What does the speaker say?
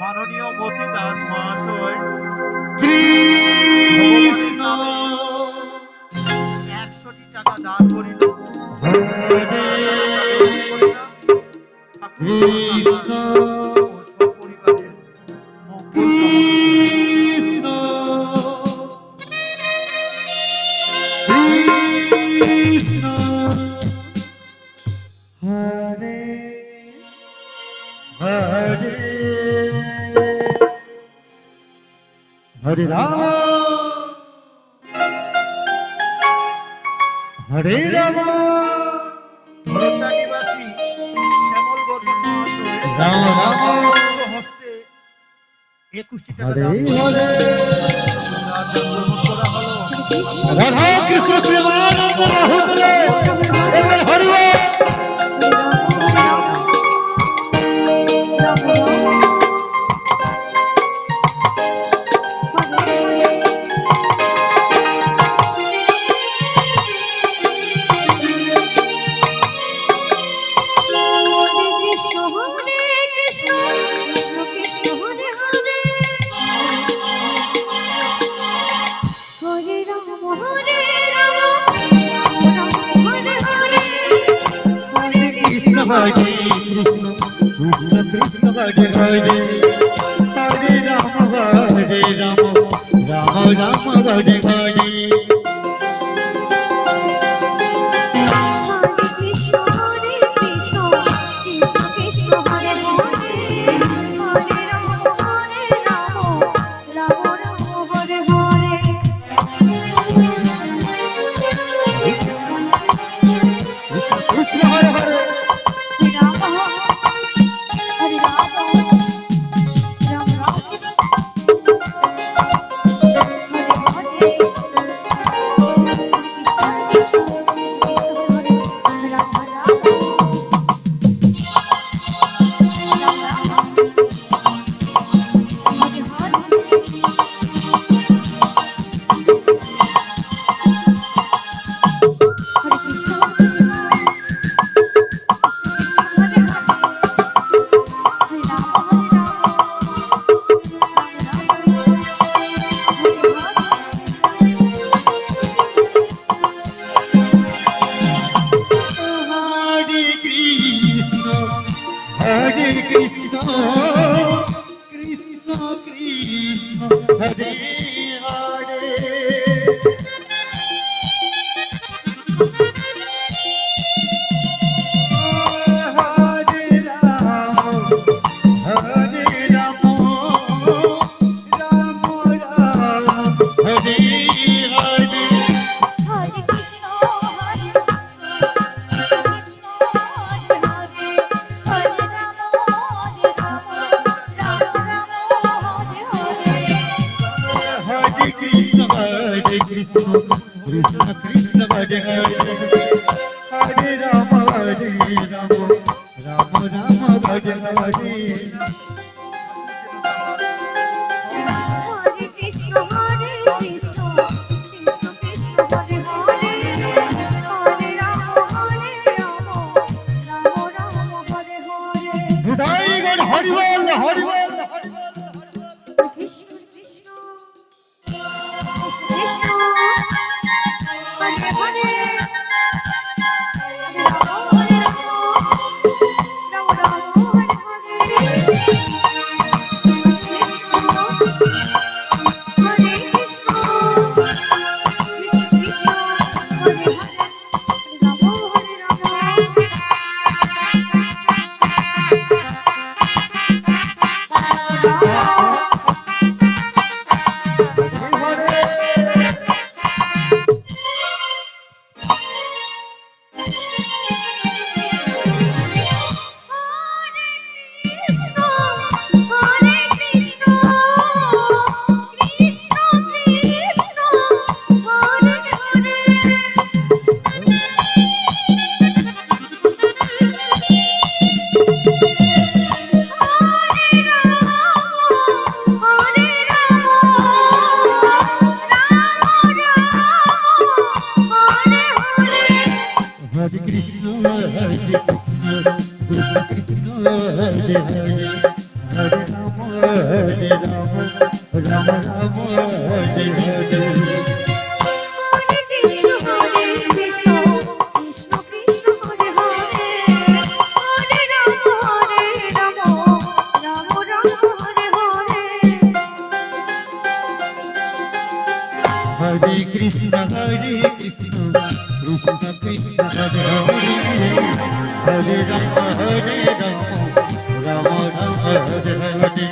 মাননীয় মতি দাস মহাশয় কৃষ্ণ 100টি টাকা দান করিল। কৃষ্ণ সপরিবারের মঙ্গল কৃষ্ণ কৃষ্ণ হরে হরে হরে রাম হরে রাম নিবাসী শ্যামল বর্মন মহাশয় রাম রাম হস্তে 21টি টাকা হরে দান হরে করা হলো। রাধা কৃষ্ণ প্রেমানন্দ রাহুলে এবার হরি বল। Hare Krishna, Krishna Krishna Hare Hare, Hare Rama Hare Rama, Rama Rama Hare Hare. Krishna Krishna Hare Hare, Hare Rama Hare Rama, Rama Rama Hare Hare. Hari Bol, Hari Bol. Ram Ram Hare Hare Hare Krishna Krishna Krishna Hare Hare Hare Ram Ram Ram Hare Hare Hare Krishna Krishna Krishna Hare Hare Hare Rama Rama Rama Rama Hare Hare